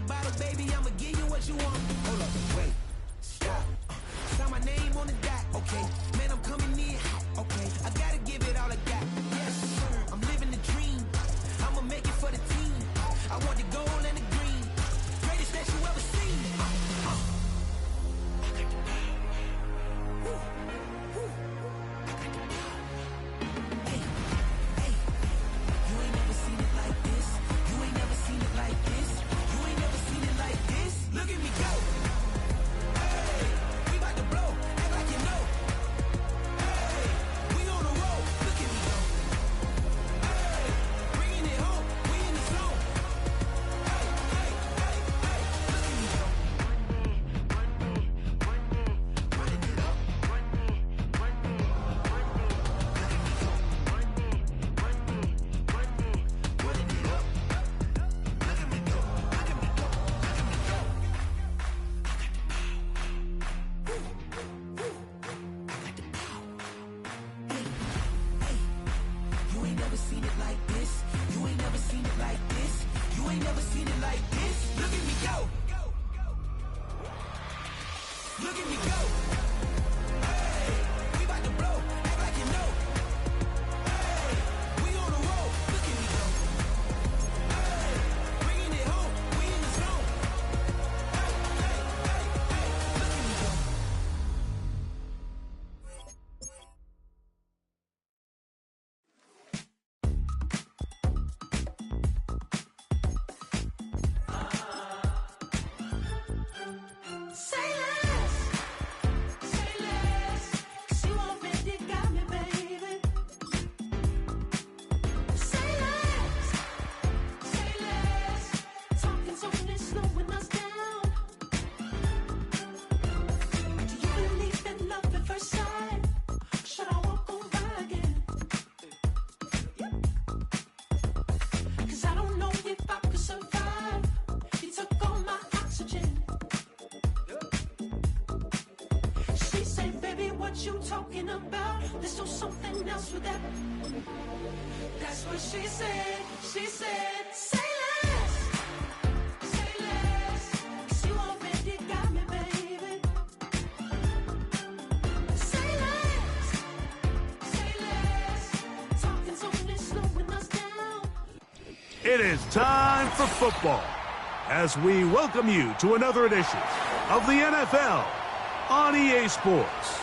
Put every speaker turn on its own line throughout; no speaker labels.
bottle, baby, I'ma give you what you want. Hold up, wait, stop. Sign my name on the dot, okay. Man, I'm coming in hot, okay. I gotta give it all I got. Yes, sir, I'm living the dream. I'ma make it for the team. I want the gold and the green. Greatest that you ever seen. I got the power. Woo, woo. I got the power. Hey, hey. You ain't never seen it like this. You ain't never seen it like this. You ain't never seen it like this. Look at me go. Hey, we about to blow. Act like you know. Hey, we on the road. Look at me go. Hey, bringing it home. We in the zone. Hey, hey, hey, hey. Look at me go. Running it up. Running it up. Look at me go. Look at me go. Look at me go. I got the power. Woo, woo. I got the power. Hey, hey. You ain't never seen it like this. You ain't never seen it like this. You ain't never seen it like this. Look at me go. Look at me go. Hey, we about to blow. Act like you know. Hey, we on the road. Look at me go. Hey, bringing it home. We in the zone. Hey, hey, hey, hey. Look at me go. Say less. Say less. 'Cause you already got me, baby. Say less. Say less. Talking's only slowing us down. Do you believe in love at first sight? Should I walk over again? 'Cause I don't know if I could survive. You took all my oxygen. She said, baby, what you talking about? Let's do something else with that. That's what she said. She said, say less. Say less. 'Cause you already got me, baby. Say less. Say less. Talking's only slowing us down.
It is time for football as we welcome you to another edition of the NFL on EA Sports.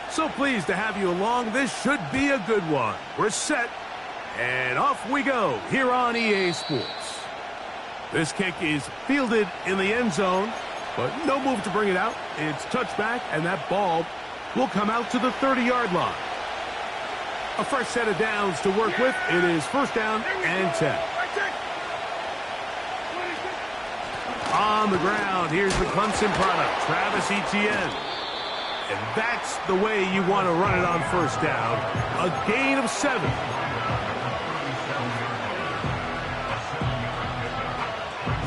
So pleased to have you along. This should be a good one. We're set, and off we go here on EA Sports. This kick is fielded in the end zone, but no move to bring it out. It's touchback, and that ball will come out to the 30-yard line. A fresh set of downs to work with. It is first down and 10. On the ground, here's the Clemson product, Travis Etienne. And that's the way you want to run it on first down. A gain of 7.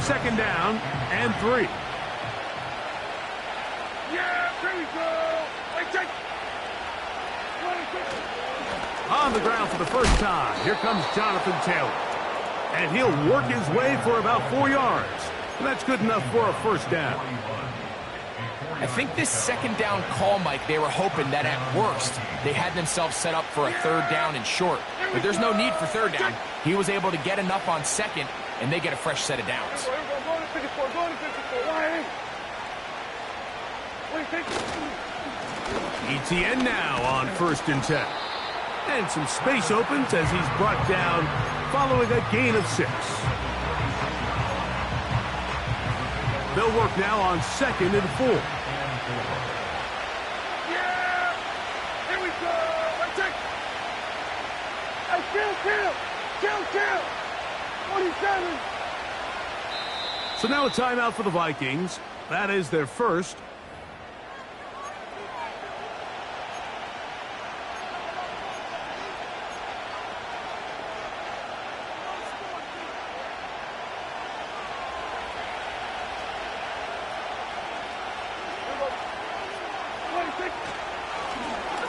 Second down and 3.
Yeah, there we go.
On the ground for the first time, here comes Jonathan Taylor. And he'll work his way for about 4 yards. And that's good enough for a first down.
I think this second down call, Mike, they were hoping that at worst, they had themselves set up for a third down and short. But there's no need for third down. He was able to get enough on second, and they get a fresh set of downs.
Etienne now on first and 10. And some space opens as he's brought down following a gain of 6. They'll work now on second and 4.
Yeah! Here we go! Kill! 27!
So now a timeout for the Vikings. That is their first.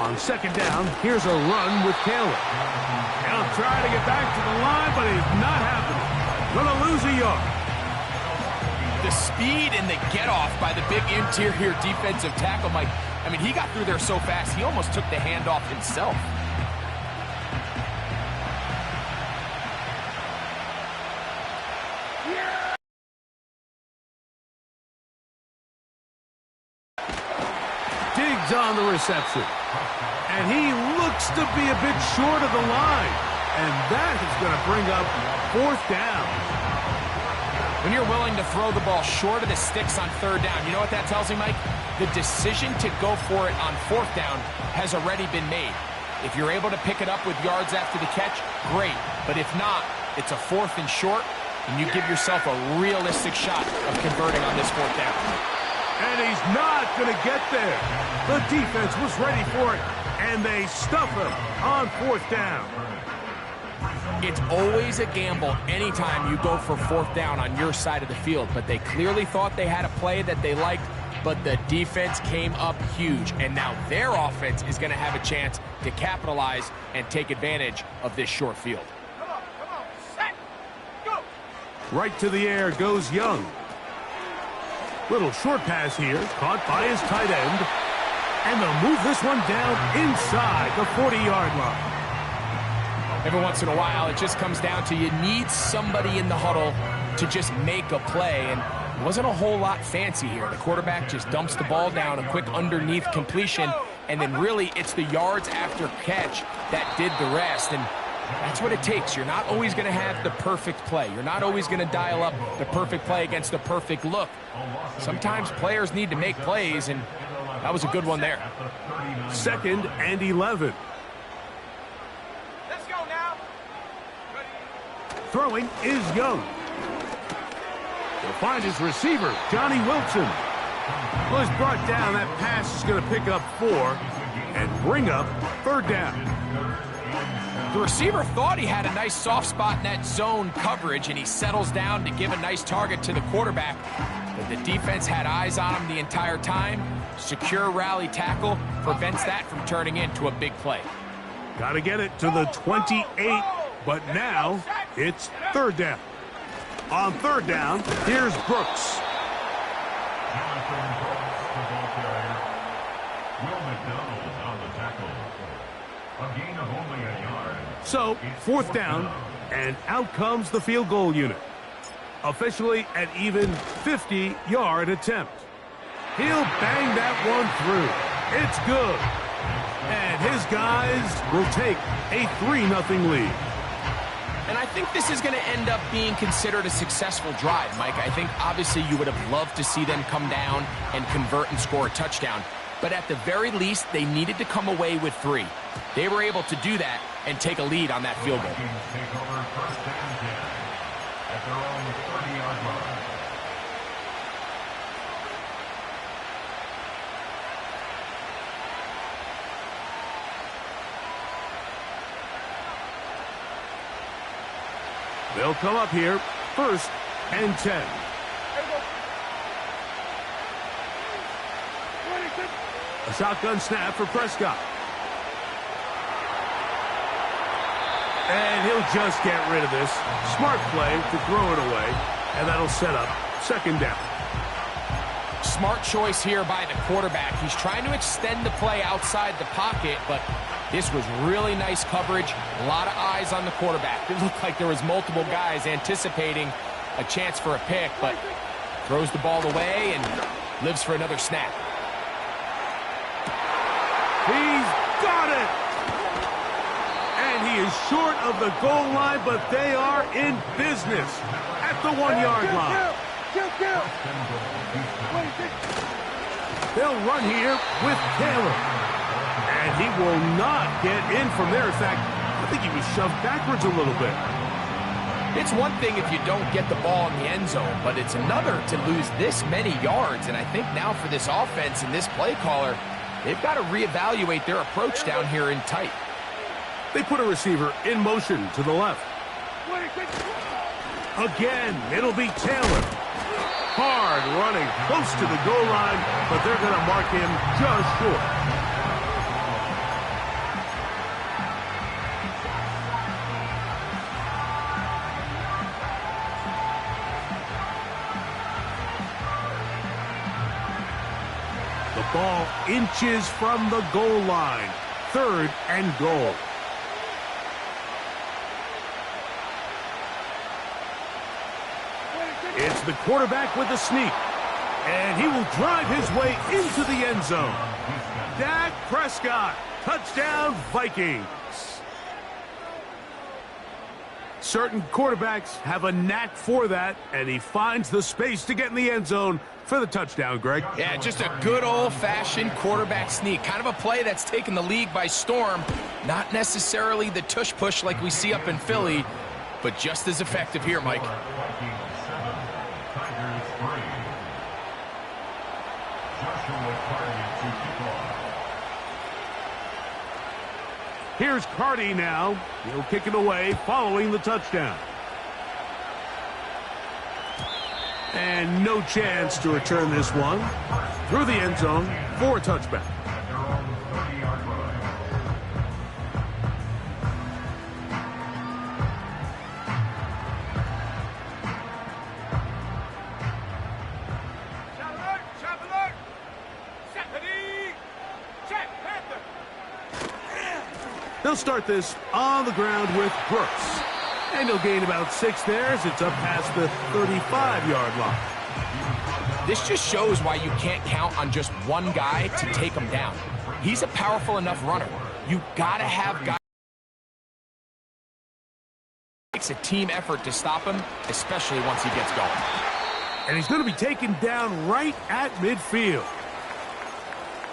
On second down, here's a run with Taylor. He'll try to get back to the line, but it's not happening. Gonna lose a yard.
The speed and the get-off by the big interior defensive tackle, Mike. I mean, he got through there so fast, he almost took the handoff himself.
Diggs on the reception. And he looks to be a bit short of the line. And that is going to bring up fourth down.
When you're willing to throw the ball short of the sticks on third down, you know what that tells me, Mike? The decision to go for it on fourth down has already been made. If you're able to pick it up with yards after the catch, great. But if not, it's a fourth and short, and you give yourself a realistic shot of converting on this fourth down.
And he's not going to get there. The defense was ready for it, and they stuff him on fourth down.
It's always a gamble anytime you go for fourth down on your side of the field, but they clearly thought they had a play that they liked, but the defense came up huge, and now their offense is going to have a chance to capitalize and take advantage of this short field.
Come on, set, go!
Right to the air goes Young. Little short pass here, caught by his tight end. And they'll move this one down inside the 40-yard line.
Every once in a while, it just comes down to you need somebody in the huddle to just make a play, and it wasn't a whole lot fancy here. The quarterback just dumps the ball down, a quick underneath completion, and then really it's the yards after catch that did the rest, and that's what it takes. You're not always going to have the perfect play. You're not always going to dial up the perfect play against the perfect look. Sometimes players need to make plays, and that was a good one there.
2nd and 11.
Let's go now!
Throwing is Young. He'll find his receiver, Johnny Wilson. Well, he's brought down. That pass is going to pick up 4 and bring up third down.
The receiver thought he had a nice soft spot in that zone coverage, and he settles down to give a nice target to the quarterback. But the defense had eyes on him the entire time. Secure rally tackle prevents that from turning into a big play.
Got to get it to the 28, but now it's third down. On third down, here's Brooks. So, fourth down, and out comes the field goal unit. Officially an even 50-yard attempt. He'll bang that one through. It's good. And his guys will take a 3-0 lead.
And I think this is going to end up being considered a successful drive, Mike. I think obviously you would have loved to see them come down and convert and score a touchdown. But at the very least, they needed to come away with 3. They were able to do that and take a lead on that field goal.
They'll come up here, 1st and 10. A shotgun snap for Prescott. And he'll just get rid of this. Smart play to throw it away, and that'll set up 2nd down.
Smart choice here by the quarterback. He's trying to extend the play outside the pocket, but this was really nice coverage. A lot of eyes on the quarterback. It looked like there was multiple guys anticipating a chance for a pick, but throws the ball away and lives for another snap.
He's got it! And he is short of the goal line, but they are in business at the 1-yard line. They'll run here with Taylor. And he will not get in from there. In fact, I think he was shoved backwards a little bit.
It's one thing if you don't get the ball in the end zone, but it's another to lose this many yards. And I think now for this offense and this play caller, they've got to reevaluate their approach down here in tight.
They put a receiver in motion to the left. Again, it'll be Taylor. Hard running, close to the goal line, but they're going to mark him just short. Ball inches from the goal line. 3rd and goal. It's the quarterback with the sneak. And he will drive his way into the end zone. Dak Prescott. Touchdown, Vikings. Certain quarterbacks have a knack for that, and he finds the space to get in the end zone for the touchdown, Greg.
Yeah, just a good old-fashioned quarterback sneak. Kind of a play that's taken the league by storm. Not necessarily the tush-push like we see up in Philly, but just as effective here, Mike.
Here's Carty now. He'll kick it away following the touchdown. And no chance to return this one through the end zone for a touchback. They'll start this on the ground with Brooks. And he'll gain about 6 there as it's up past the 35-yard line.
This just shows why you can't count on just one guy to take him down. He's a powerful enough runner. You gotta have guys. It takes a team effort to stop him, especially once he gets going.
And he's going to be taken down right at midfield.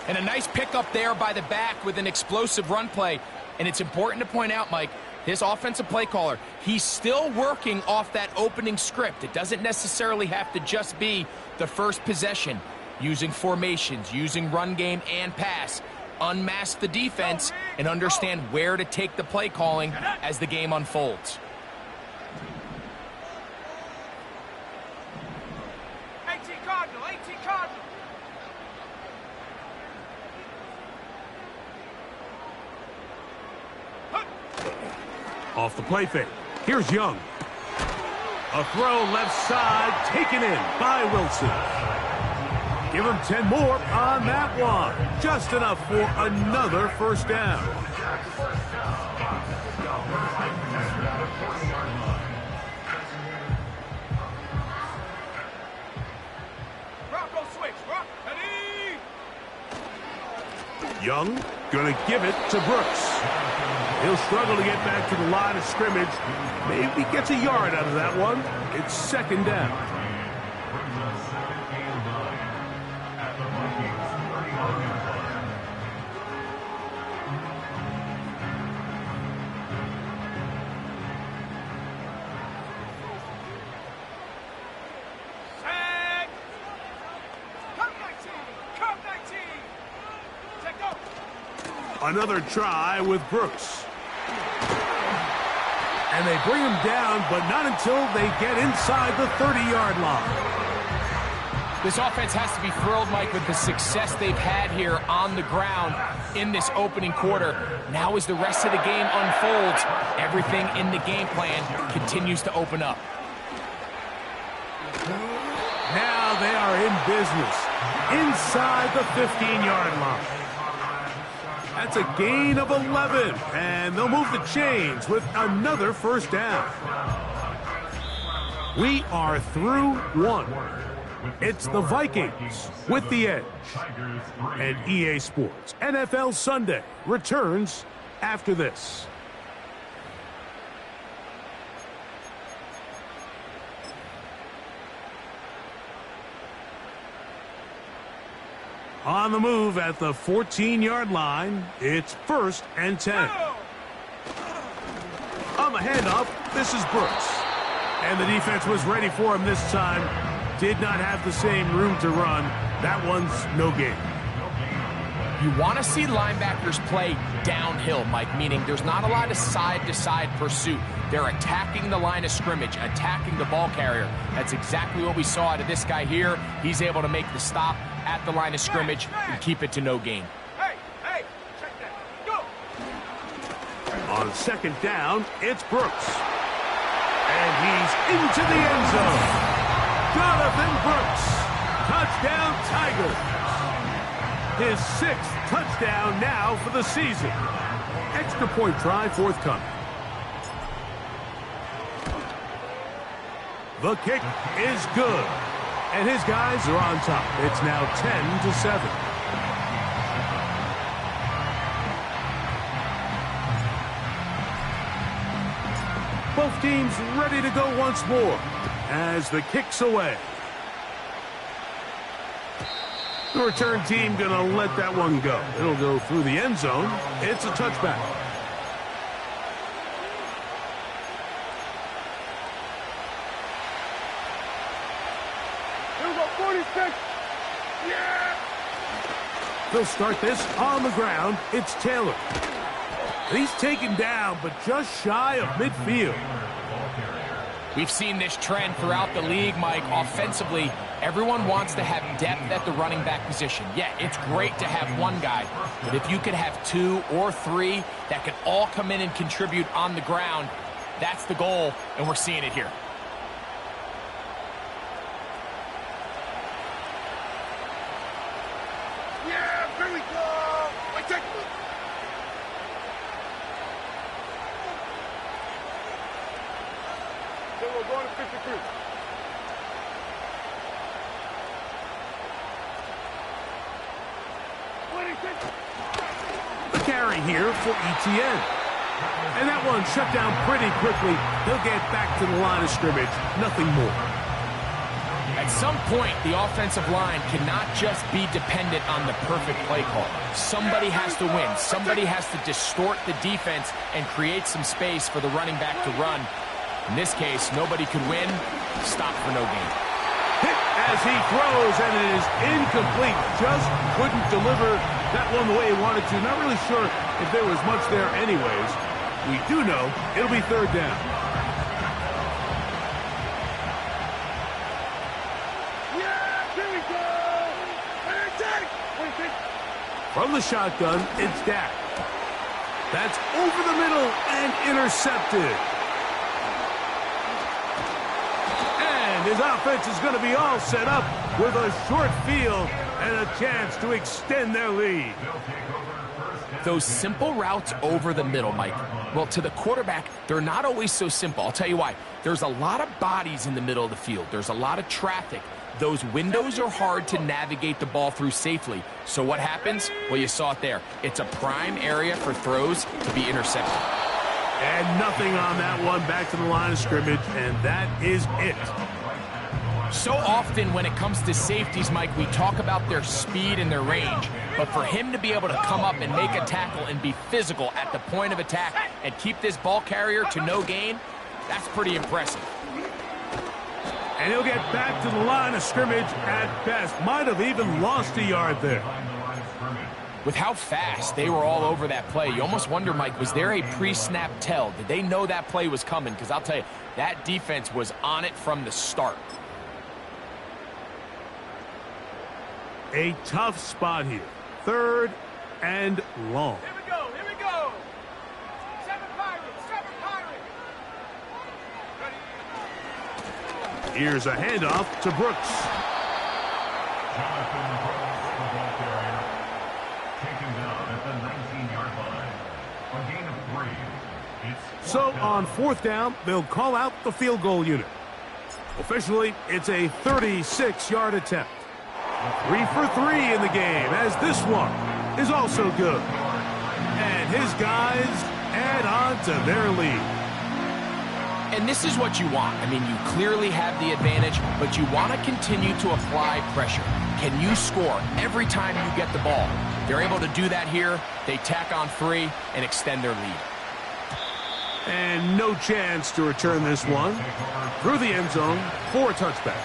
And a nice pickup there by the back with an explosive run play. And it's important to point out, Mike, his offensive play caller, he's still working off that opening script. It doesn't necessarily have to just be the first possession. Using formations, using run game and pass. Unmask the defense and understand where to take the play calling as the game unfolds.
18 Cardinal, 18 Cardinal.
Off the play fake. Here's Young. A throw left side taken in by Wilson. Give him 10 more on that one. Just enough for another first down.
Rocco switch, Rock, ready?
Young gonna give it to Brooks. He'll struggle to get back to the line of scrimmage. Maybe gets a yard out of that one. It's 2nd down.
Set. Come 19, come 19. Set, go.
Another try with Brooks. And they bring him down, but not until they get inside the 30-yard line.
This offense has to be thrilled, Mike, with the success they've had here on the ground in this opening quarter. Now as the rest of the game unfolds, everything in the game plan continues to open up.
Now they are in business inside the 15-yard line. That's a gain of 11, and they'll move the chains with another first down. We are through one. It's the Vikings with the edge. And EA Sports NFL Sunday returns after this. On the move at the 14-yard line, it's 1st and 10. On the handoff, this is Brooks. And the defense was ready for him this time. Did not have the same room to run. That one's no gain.
You want to see linebackers play downhill, Mike, meaning there's not a lot of side-to-side pursuit. They're attacking the line of scrimmage, attacking the ball carrier. That's exactly what we saw out of this guy here. He's able to make the stop at the line of scrimmage and keep it to no gain.
Hey, check that. Go.
On 2nd down, it's Brooks. And he's into the end zone. Jonathan Brooks. Touchdown, Tigers. his 6th touchdown now for the season. Extra point try forthcoming. The kick is good. And his guys are on top. It's now 10-7. Both teams ready to go once more as the kick's away. The return team going to let that one go. It'll go through the end zone. It's a touchback.
Here we go, 46. Yeah!
They'll start this on the ground. It's Taylor. He's taken down, but just shy of midfield.
We've seen this trend throughout the league, Mike. Offensively, everyone wants to have depth at the running back position. Yeah, it's great to have one guy, but if you could have 2 or 3 that could all come in and contribute on the ground, that's the goal, and we're seeing it here.
Yeah, here we go. I take it. So we're going to 53.
The carry here for ETN. And that one shut down pretty quickly. He'll get back to the line of scrimmage. Nothing more.
At some point, the offensive line cannot just be dependent on the perfect play call. Somebody has to win. Somebody has to distort the defense and create some space for the running back to run. In this case, nobody could win. Stop for no gain.
Hit as he throws, and it is incomplete. Just couldn't deliver that one the way he wanted to. Not really sure if there was much there anyways. We do know it'll be 3rd down. From the shotgun, it's Dak. That's over the middle and intercepted. And his offense is going to be all set up with a short field and a chance to extend their lead.
Those simple routes over the middle, Mike, well, to the quarterback, they're not always so simple. I'll tell you why. There's a lot of bodies in the middle of the field. There's a lot of traffic. Those windows are hard to navigate the ball through safely. So what happens? Well, you saw it there. It's a prime area for throws to be intercepted.
And nothing on that one, back to the line of scrimmage, and that is it.
So often when it comes to safeties, Mike, we talk about their speed and their range. But for him to be able to come up and make a tackle and be physical at the point of attack and keep this ball carrier to no gain, that's pretty impressive.
And he'll get back to the line of scrimmage at best. Might have even lost a yard there.
With how fast they were all over that play, you almost wonder, Mike, was there a pre-snap tell? Did they know that play was coming? Because I'll tell you, that defense was on it from the start.
A tough spot here. 3rd and long.
Here we go, here we go. 7 Pirates, 7 Pirates. Ready?
Here's a handoff to Brooks.
Taken down at the 19-yard line. A gain of 3. It's
So on 4th down, they'll call out the field goal unit. Officially, it's a 36-yard attempt. 3 for 3 in the game, as this one is also good. And his guys add on to their lead.
And this is what you want. I mean, you clearly have the advantage, but you want to continue to apply pressure. Can you score every time you get the ball? They're able to do that here. They tack on 3 and extend their lead.
And no chance to return this one through the end zone for a touchback.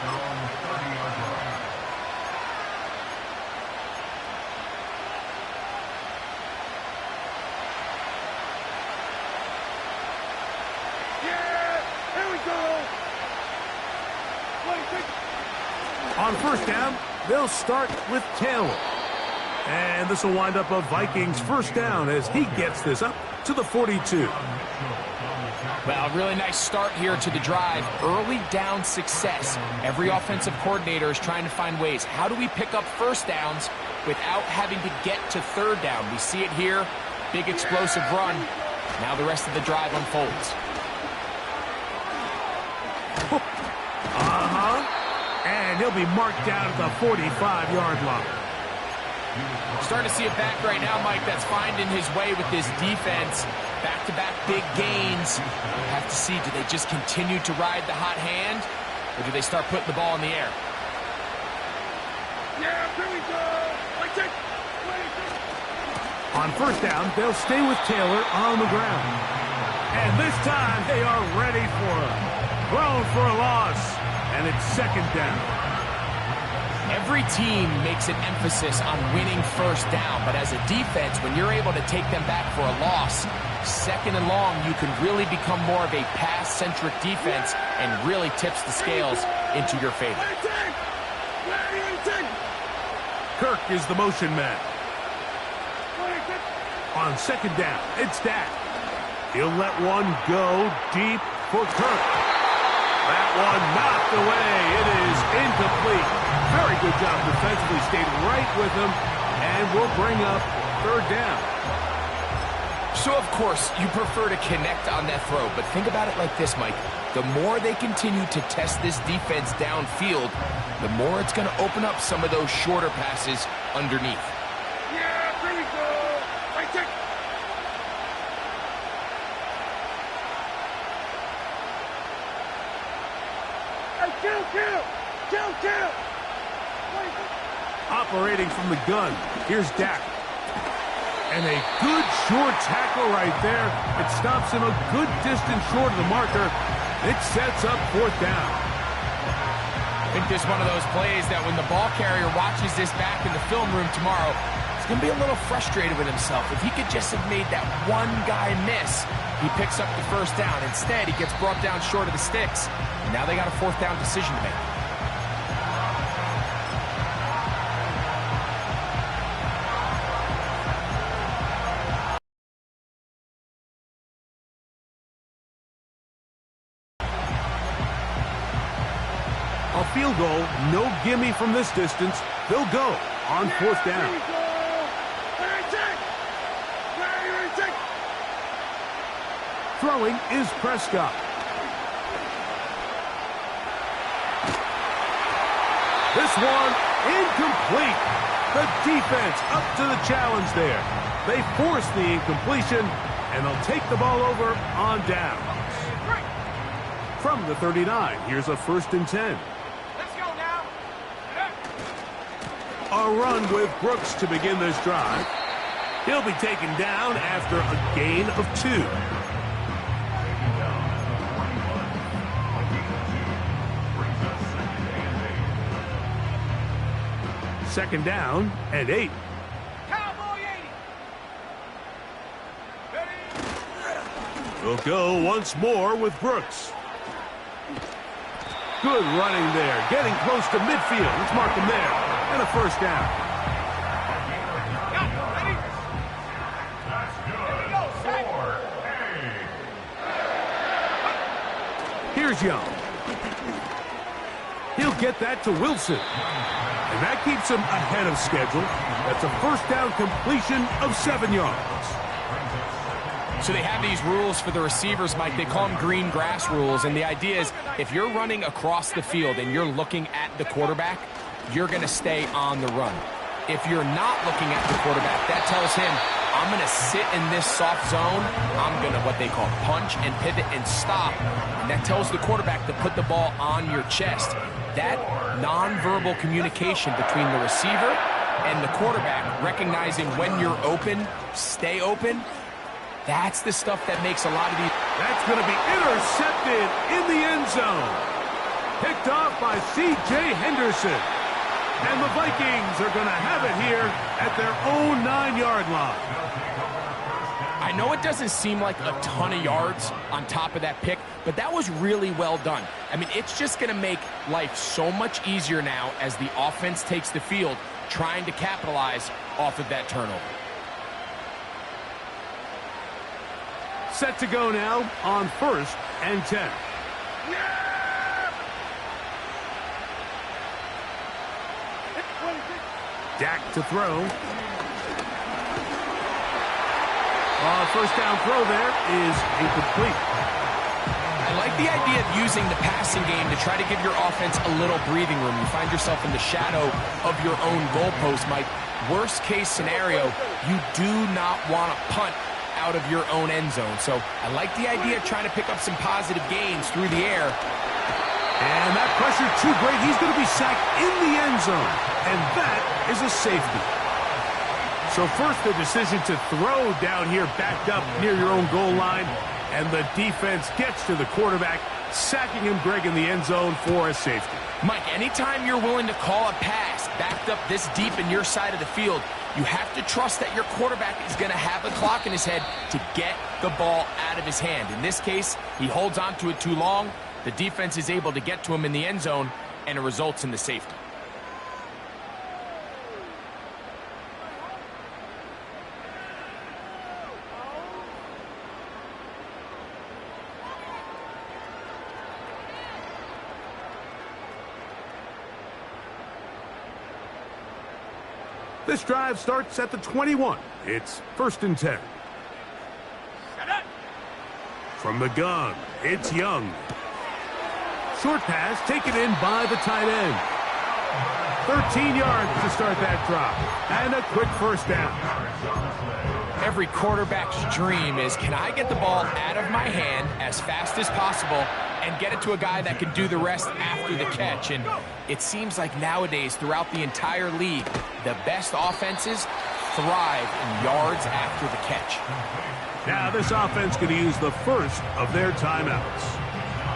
On 1st down, they'll start with Taylor. And this will wind up a Vikings 1st down as he gets this up to the 42.
Well, really nice start here to the drive. Early down success. Every offensive coordinator is trying to find ways. How do we pick up 1st downs without having to get to third down. We see it here, big explosive run. Now the rest of the drive unfolds.
And he'll be marked down at the 45-yard line.
Starting to see it back right now, Mike, that's finding his way with this defense. Back-to-back big gains. Have to see, do they just continue to ride the hot hand, or do they start putting the ball in the air?
Yeah, here we go.
On first down, they'll stay with Taylor on the ground. And this time, they are ready for him. Thrown for a loss, and it's second down.
Every team makes an emphasis on winning first down, but as a defense, when you're able to take them back for a loss, second and long, you can really become more of a pass-centric defense and really tips the scales into your favor.
Kirk is the motion man. On second down, it's Dak. He'll let one go deep for Kirk. That one knocked away. It is incomplete. Very good job defensively. Stayed right with him, and will bring up third down.
So, of course, you prefer to connect on that throw, but think about it like this, Mike. The more they continue to test this defense downfield, the more it's going to open up some of those shorter passes underneath.
Yeah, here we go. Kill.
Operating from the gun, here's Dak. And a good short tackle right there. It stops him a good distance short of the marker. It sets up fourth down.
I think this is one of those plays that when the ball carrier watches this back in the film room tomorrow, he's going to be a little frustrated with himself. If he could just have made that one guy miss, he picks up the first down. Instead, he gets brought down short of the sticks. Now they got a fourth down decision to make.
A field goal, no gimme from this distance. They'll go on fourth down. Throwing is Prescott. This one incomplete. The defense up to the challenge there. They force the incompletion, and they'll take the ball over on down. From the 39, here's a 1st and 10.
Let's go now.
A run with Brooks to begin this drive. He'll be taken down after a gain of 2. Second down and 8.
Cowboy 80.
We'll go once more with Brooks. Good running there. Getting close to midfield. Let's mark him there. And a first down. Here's Young. He'll get that to Wilson. And that keeps him ahead of schedule. That's a first down completion of 7 yards.
So they have these rules for the receivers, Mike. They call them green grass rules. And the idea is if you're running across the field and you're looking at the quarterback, you're going to stay on the run. If you're not looking at the quarterback, that tells him, I'm going to sit in this soft zone. I'm going to what they call punch and pivot and stop. And that tells the quarterback to put the ball on your chest. That nonverbal communication between the receiver and the quarterback, recognizing when you're open, stay open, that's the stuff that makes a lot of these.
That's going to be intercepted in the end zone. Picked off by C.J. Henderson. And the Vikings are going to have it here at their own 9-yard line.
I know it doesn't seem like a ton of yards on top of that pick, but that was really well done. I mean, it's just going to make life so much easier now as the offense takes the field, trying to capitalize off of that turnover.
Set to go now on 1st and 10. Dak to throw. First down throw there is incomplete.
I like the idea of using the passing game to try to give your offense a little breathing room. You find yourself in the shadow of your own goalpost, Mike. Worst case scenario, you do not want to punt out of your own end zone. So I like the idea of trying to pick up some positive gains through the air.
And that pressure too great. He's going to be sacked in the end zone. And that is a safety. So first the decision to throw down here backed up near your own goal line. And the defense gets to the quarterback, sacking him, Greg, in the end zone for a safety.
Mike, anytime you're willing to call a pass backed up this deep in your side of the field, you have to trust that your quarterback is going to have the clock in his head to get the ball out of his hand. In this case, he holds on to it too long. The defense is able to get to him in the end zone, and it results in the safety.
This drive starts at the 21. It's 1st and 10. From the gun, it's Young. Short pass taken in by the tight end. 13 yards to start that drop. And a quick first down.
Every quarterback's dream is, can I get the ball out of my hand as fast as possible and get it to a guy that can do the rest after the catch? And it seems like nowadays, throughout the entire league, the best offenses thrive in yards after the catch.
Now this offense going to use the first of their timeouts,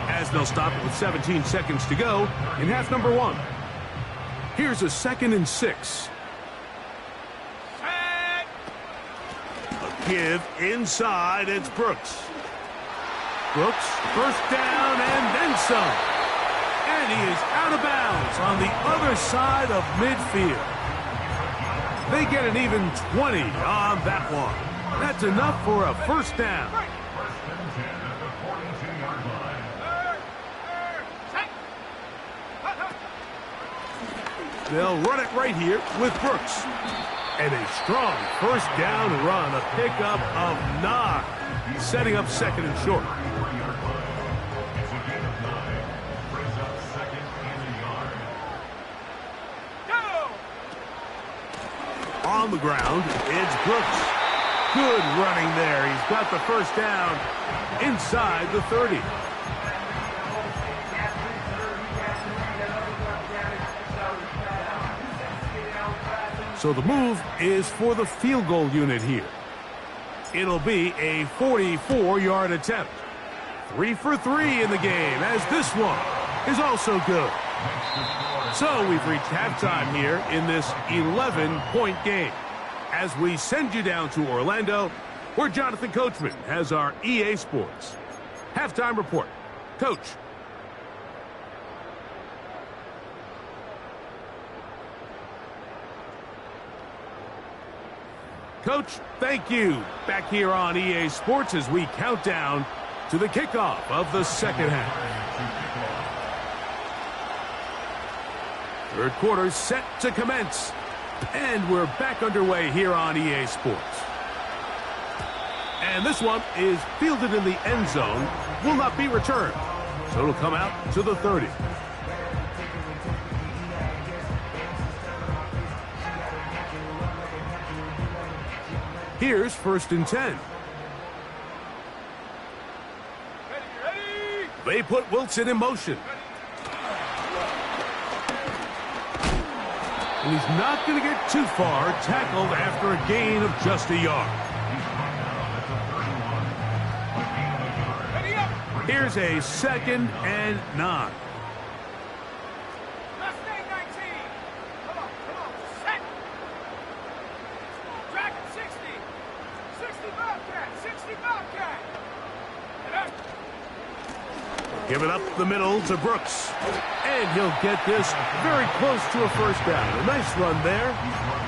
as they'll stop it with 17 seconds to go in half number 1. Here's a 2nd and 6. A give inside, it's Brooks. Brooks, first down and then some. And he is out of bounds on the other side of midfield. They get an even 20 on that one. That's enough for a first down. They'll run it right here with Brooks. And a strong first down run, a pickup of 9, setting up 2nd and short. On the ground, it's Brooks. Good running there. He's got the first down inside the 30. So the move is for the field goal unit here. It'll be a 44-yard attempt. 3 for 3 in the game, as this one is also good. So we've reached halftime here in this 11-point game. As we send you down to Orlando, where Jonathan Coachman has our EA Sports halftime report. Coach. Coach, thank you. Back here on EA Sports as we count down to the kickoff of the second half. Third quarter set to commence. And we're back underway here on EA Sports. And this one is fielded in the end zone. Will not be returned. So it'll come out to the 30. Here's 1st and 10. They put Wilson in motion. And he's not going to get too far, tackled after a gain of just a yard. Here's a 2nd and 9. Give it up the middle to Brooks. And he'll get this very close to a first down. A nice run there.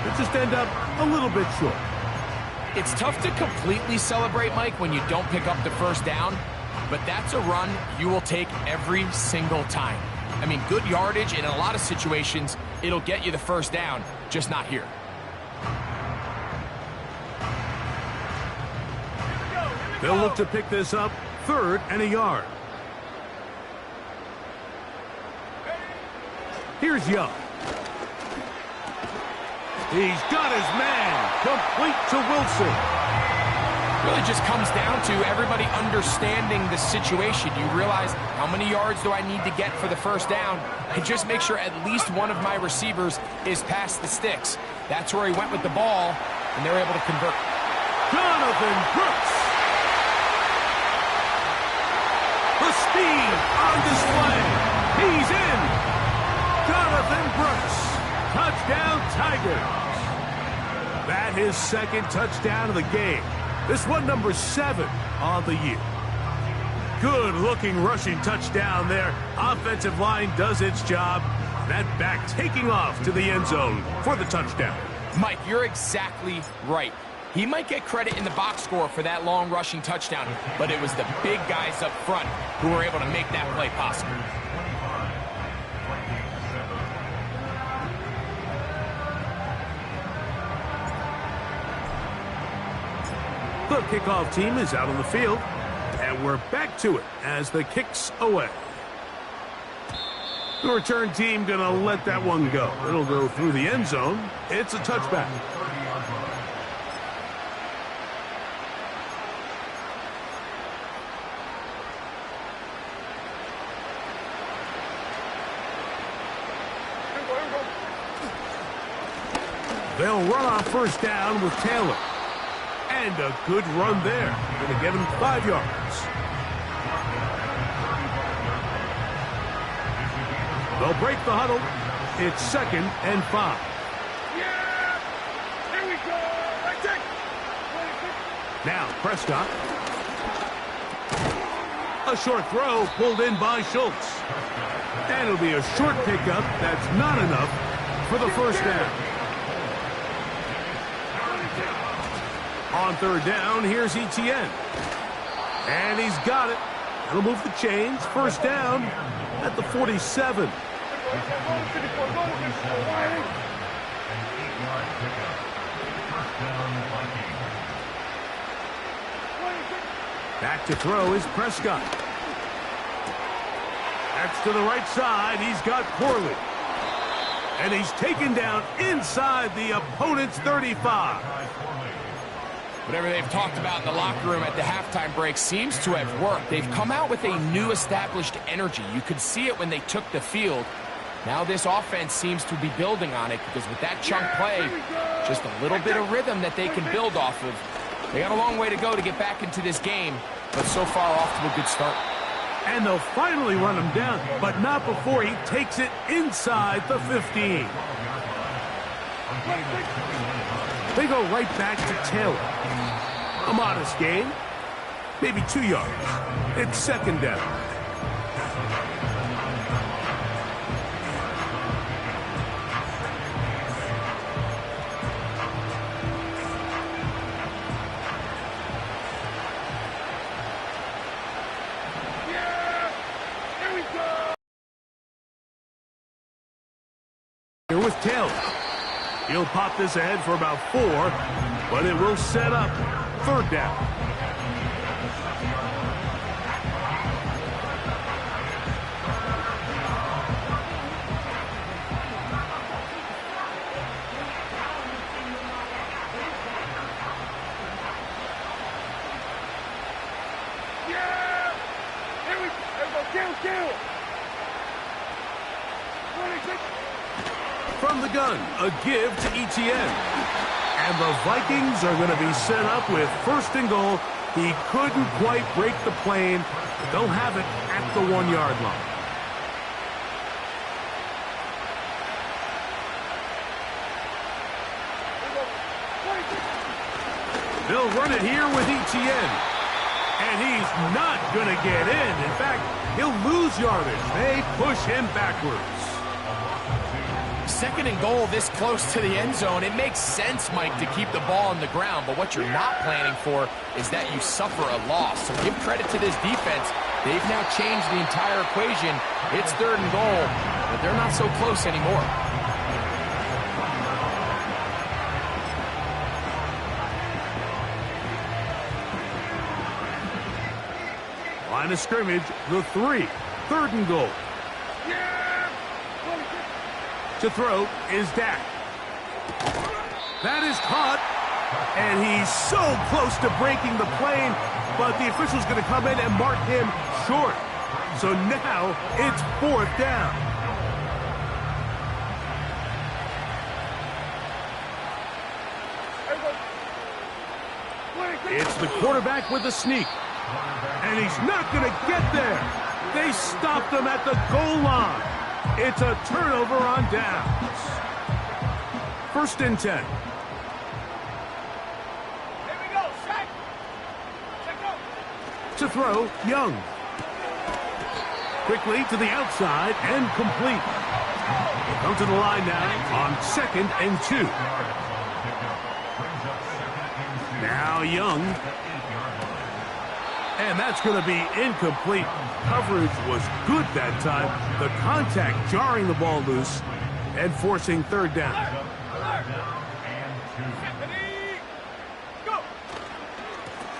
It just end up a little bit short.
It's tough to completely celebrate, Mike, when you don't pick up the first down. But that's a run you will take every single time. I mean, good yardage, and in a lot of situations, it'll get you the first down, just not here.
They'll look to pick this up, 3rd and a yard. Here's Young. He's got his man, complete to Wilson.
Really just comes down to everybody understanding the situation. You realize, how many yards do I need to get for the first down? And just make sure at least one of my receivers is past the sticks. That's where he went with the ball, and they're able to convert.
Jonathan Brooks. The speed on display. He's in. Jonathan Brooks. Touchdown, Tigers. That his 2nd touchdown of the game. This one number 7 on the year. Good-looking rushing touchdown there. Offensive line does its job. That back taking off to the end zone for the touchdown.
Mike, you're exactly right. He might get credit in the box score for that long rushing touchdown, but it was the big guys up front who were able to make that play possible.
The kickoff team is out on the field, and we're back to it as the kick's away. The return team going to let that one go. It'll go through the end zone. It's a touchback. They'll run on first down with Taylor. And a good run there. Going to get him 5 yards. They'll break the huddle. It's 2nd and 5.
Yeah! Here we go! Right there!
Now Prescott. A short throw pulled in by Schultz. And it'll be a short pickup. That's not enough for the first down. On 3rd down, here's Etienne. And he's got it. He'll move the chains. First down at the 47. Back to throw is Prescott. That's to the right side. He's got Corley. And he's taken down inside the opponent's 35.
Whatever they've talked about in the locker room at the halftime break seems to have worked. They've come out with a new established energy. You could see it when they took the field. Now this offense seems to be building on it because with that chunk play, just a little bit of rhythm that they can build off of. They got a long way to go to get back into this game, but so far off to a good start.
And they'll finally run him down, but not before he takes it inside the 15. They go right back to Taylor. A modest gain, maybe 2 yards. It's 2nd down.
Yeah! Here we go!
Here with Taylor. He'll pop this ahead for about 4, but it will set up 3rd down.
Yeah! Here we go! Kill! 26!
From the gun, a give to Etienne. And the Vikings are going to be set up with 1st and goal. He couldn't quite break the plane. They'll have it at the 1-yard line. They'll run it here with Etienne. And he's not going to get in. In fact, he'll lose yardage. They push him backwards.
2nd and goal this close to the end zone. It makes sense, Mike, to keep the ball on the ground, but what you're not planning for is that you suffer a loss. So give credit to this defense. They've now changed the entire equation. It's 3rd and goal, but they're not so close anymore.
Line of scrimmage, the 3. 3rd and goal. To throw is Dak. That is caught. And he's so close to breaking the plane, but the official's going to come in and mark him short. So now it's 4th down. It's the quarterback with the sneak. And he's not going to get there. They stopped him at the goal line. It's a turnover on downs. 1st and 10. To throw, Young. Quickly to the outside and complete. Come to the line now on 2nd and 2. Now Young. And that's going to be incomplete. Coverage was good that time. The contact jarring the ball loose and forcing 3rd down.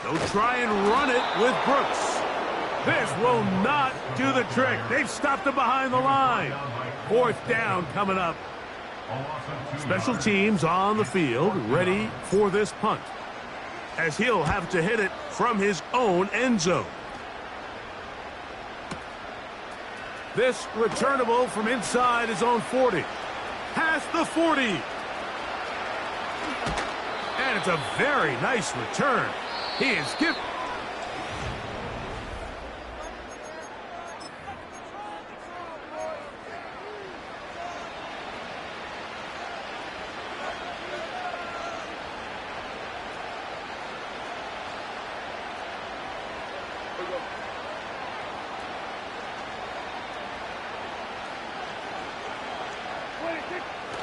They'll try and run it with Brooks. This will not do the trick. They've stopped him behind the line. 4th down coming up. Special teams on the field, ready for this punt, as he'll have to hit it from his own end zone. This returnable from inside his own 40. Past the 40. And it's a very nice return. He is given.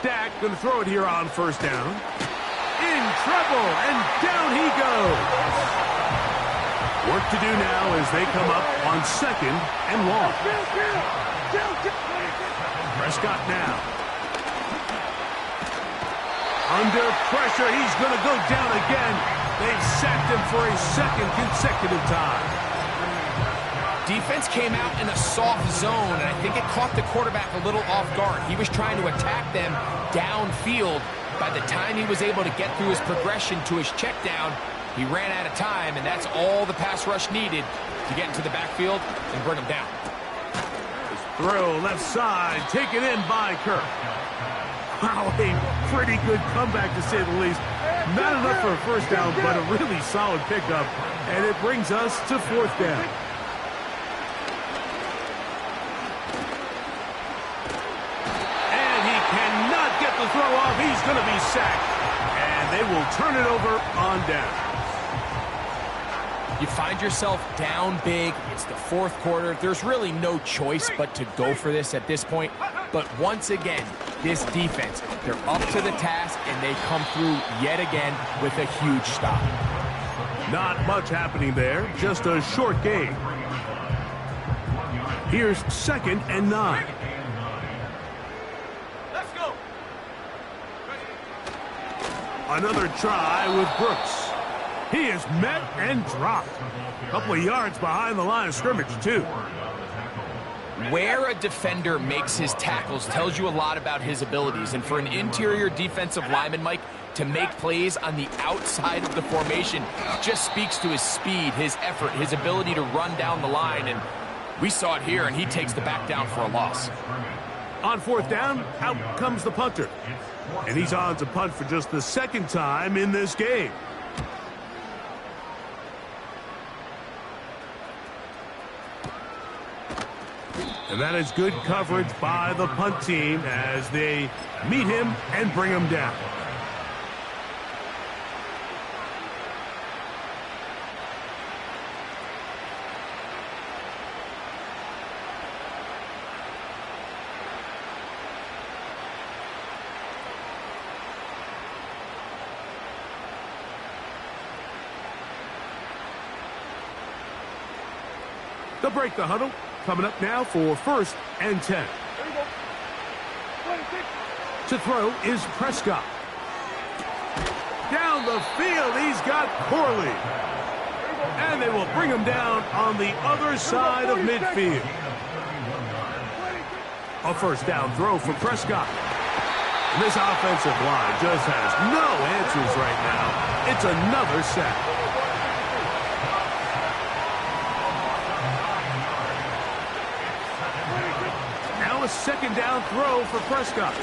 Dak going to throw it here on 1st down. In trouble, and down he goes. Work to do now as they come up on 2nd and long. Prescott now. Under pressure, he's going to go down again. They've sacked him for a 2nd consecutive time.
Defense came out in a soft zone, and I think it caught the quarterback a little off guard. He was trying to attack them downfield. By the time he was able to get through his progression to his check down, he ran out of time, and that's all the pass rush needed to get into the backfield and bring him down.
His throw left side, taken in by Kirk. Wow, a pretty good comeback to say the least. Not enough for a 1st down, but a really solid pickup, and it brings us to 4th down. The throw off, he's going to be sacked, and they will turn it over on down.
You find yourself down big. It's the 4th quarter. There's really no choice but to go for this at this point. But once again, this defense, they're up to the task, and they come through yet again with a huge stop.
Not much happening there, just a short gain. Here's 2nd and 9. Another try with Brooks. He is met and dropped. A couple of yards behind the line of scrimmage, too.
Where a defender makes his tackles tells you a lot about his abilities. And for an interior defensive lineman, Mike, to make plays on the outside of the formation just speaks to his speed, his effort, his ability to run down the line. And we saw it here, and he takes the back down for a loss.
On 4th down, out comes the punter. And he's on to punt for just the 2nd time in this game. And that is good coverage by the punt team as they meet him and bring him down. They'll break the huddle. Coming up now for 1st and 10. To throw is Prescott. Down the field, he's got Corley. And they will bring him down on the other side of midfield. A 1st down throw for Prescott. And this offensive line just has no answers right now. It's another sack. Now a 2nd down throw for Prescott.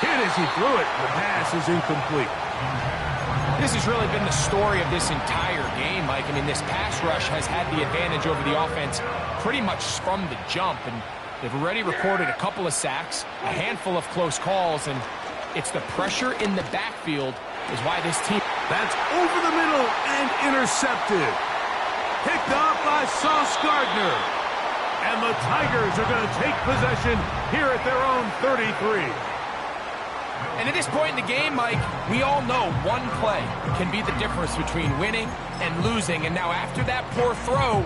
Hit as he threw it. The pass is incomplete.
This has really been the story of this entire game, Mike. I mean, this pass rush has had the advantage over the offense pretty much from the jump, and they've already recorded a couple of sacks, a handful of close calls, and it's the pressure in the backfield is why this team...
That's over the middle and intercepted. Picked off by Sauce Gardner. And the Tigers are going to take possession here at their own 33.
And at this point in the game, Mike, we all know one play can be the difference between winning and losing. And now after that poor throw,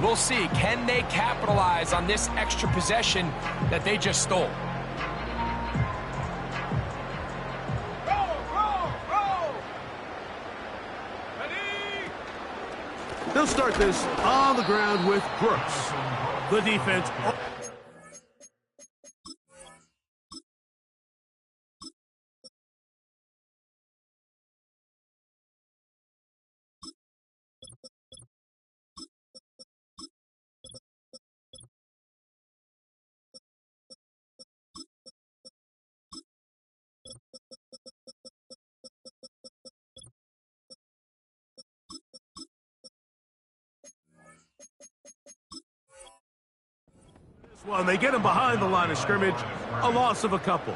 we'll see, can they capitalize on this extra possession that they just stole?
Roll! Ready?
They'll start this on the ground with Brooks. The defense... Well, they get him behind the line of scrimmage, a loss of a couple.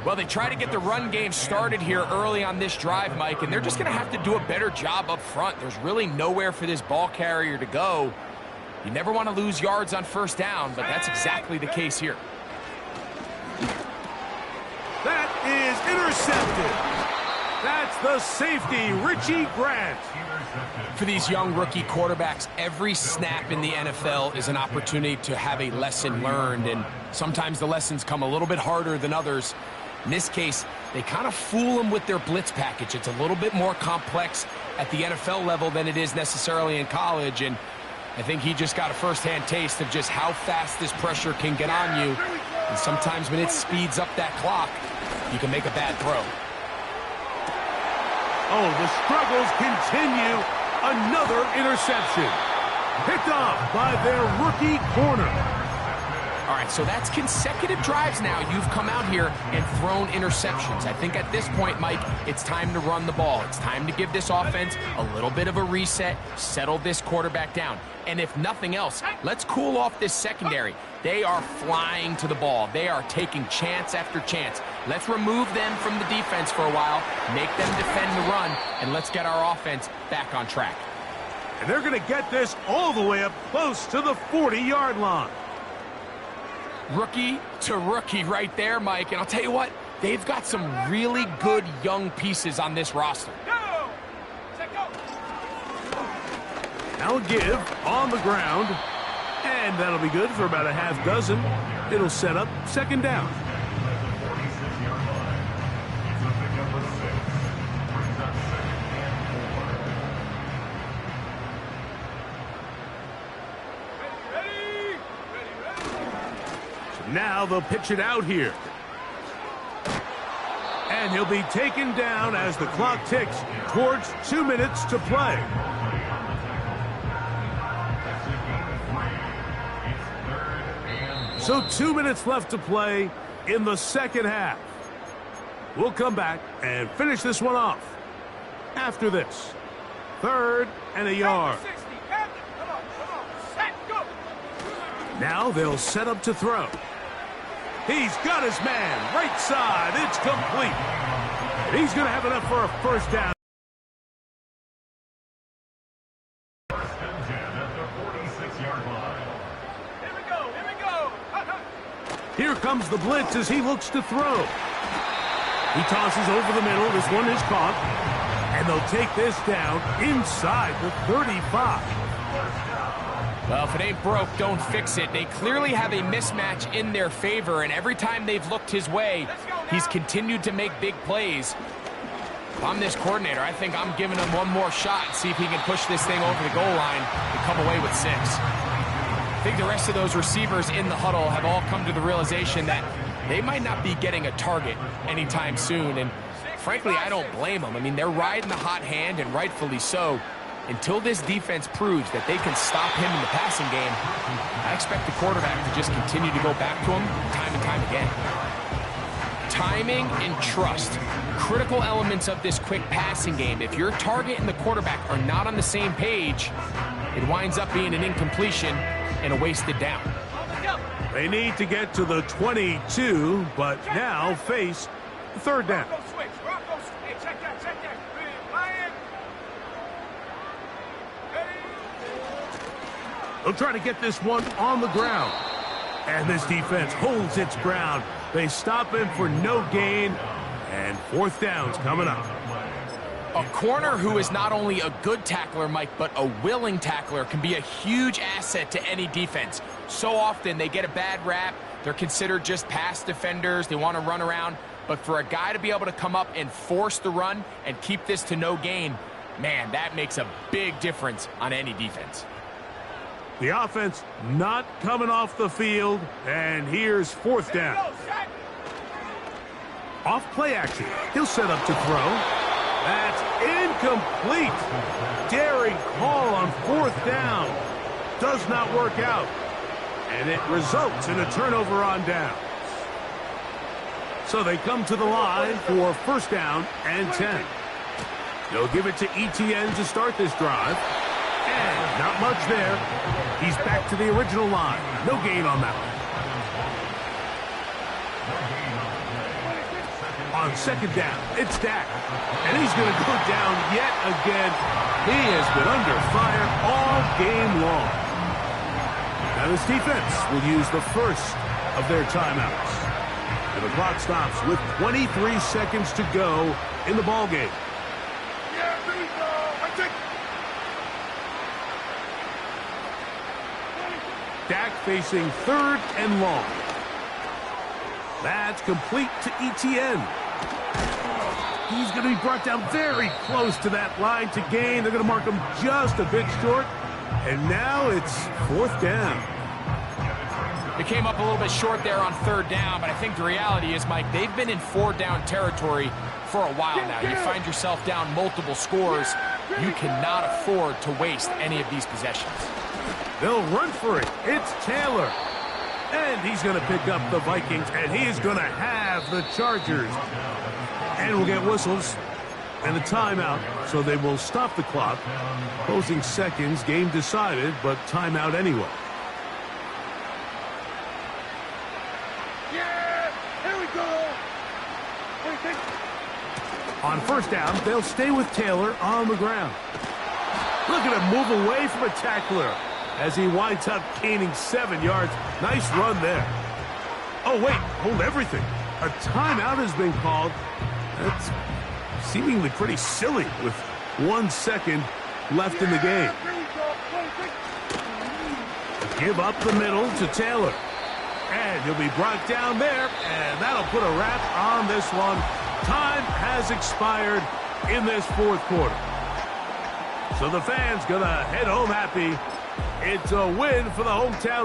Well, they try to get the run game started here early on this drive, Mike, and they're just going to have to do a better job up front. There's really nowhere for this ball carrier to go. You never want to lose yards on 1st down, but that's exactly the case here.
That is intercepted. That's the safety, Richie Grant.
For these young rookie quarterbacks, every snap in the NFL is an opportunity to have a lesson learned, and sometimes the lessons come a little bit harder than others. In this case, they kind of fool them with their blitz package. It's a little bit more complex at the NFL level than it is necessarily in college, and I think he just got a first-hand taste of just how fast this pressure can get on you, and sometimes when it speeds up that clock, you can make a bad throw.
Oh, the struggles continue. Another interception. Picked off by their rookie corner.
All right, so that's consecutive drives now. You've come out here and thrown interceptions. I think at this point, Mike, it's time to run the ball. It's time to give this offense a little bit of a reset, settle this quarterback down. And if nothing else, let's cool off this secondary. They are flying to the ball. They are taking chance after chance. Let's remove them from the defense for a while, make them defend the run, and let's get our offense back on track.
And they're going to get this all the way up close to the 40-yard line.
Rookie to rookie right there, Mike. And I'll tell you what, they've got some really good young pieces on this roster.
Go! Set, go!
Now a give on the ground. And that'll be good for about a half dozen. It'll set up 2nd down. Now they'll pitch it out here. And he'll be taken down as the clock ticks towards 2 minutes to play. So 2 minutes left to play in the 2nd half. We'll come back and finish this one off after this. 3rd and a yard.
Come on. Set, go!
Now they'll set up to throw. He's got his man, right side, it's complete. And he's going to have enough for a 1st down.
First and 10 at the 46-yard line.
Here we go!
Here comes the blitz as he looks to throw. He tosses over the middle, this one is caught. And they'll take this down inside the 35.
Well, if it ain't broke, don't fix it. They clearly have a mismatch in their favor, and every time they've looked his way, he's continued to make big plays. If I'm this coordinator, I think I'm giving him one more shot and see if he can push this thing over the goal line and come away with 6. I think the rest of those receivers in the huddle have all come to the realization that they might not be getting a target anytime soon, and frankly, I don't blame them. I mean, they're riding the hot hand, and rightfully so. Until this defense proves that they can stop him in the passing game, I expect the quarterback to just continue to go back to him time and time again. Timing and trust, critical elements of this quick passing game. If your target and the quarterback are not on the same page, it winds up being an incompletion and a wasted down.
They need to get to the 22, but now face third down. They'll try to get this one on the ground. And this defense holds its ground. They stop him for no gain, and fourth down's coming up.
A corner who is not only a good tackler, Mike, but a willing tackler can be a huge asset to any defense. So often they get a bad rap. They're considered just pass defenders. They want to run around. But for a guy to be able to come up and force the run and keep this to no gain, man, that makes a big difference on any defense.
The offense not coming off the field, and here's fourth down. Off play action. He'll set up to throw. That's incomplete. Daring call on fourth down. Does not work out. And it results in a turnover on down. So they come to the line for first down and 10. They'll give it to ETN to start this drive. And not much there. He's back to the original line. No gain on that one. On second down, it's Dak. And he's going to go down yet again. He has been under fire all game long. Now this defense will use the first of their timeouts. And the clock stops with 23 seconds to go in the ballgame. Dak facing third and long. That's complete to ETN. He's going to be brought down very close to that line to gain. They're going to mark him just a bit short. And now it's fourth down.
They came up a little bit short there on third down, but I think the reality is, Mike, they've been in four down territory for a while now. You find yourself down multiple scores. You cannot afford to waste any of these possessions.
They'll run for it. It's Taylor. And he's going to pick up the Vikings, and he is going to have the Chargers. And we'll get whistles and a timeout, so they will stop the clock. Closing seconds, game decided, but timeout anyway.
Yeah, here we go.
On first down, they'll stay with Taylor on the ground. Look at him move away from a tackler as he winds up gaining 7 yards. Nice run there. Oh, wait, hold everything. A timeout has been called. That's seemingly pretty silly with 1 second left in the game. Give up the middle to Taylor. And he'll be brought down there, and that'll put a wrap on this one. Time has expired in this fourth quarter. So the fans gonna head home happy. It's a win for the hometown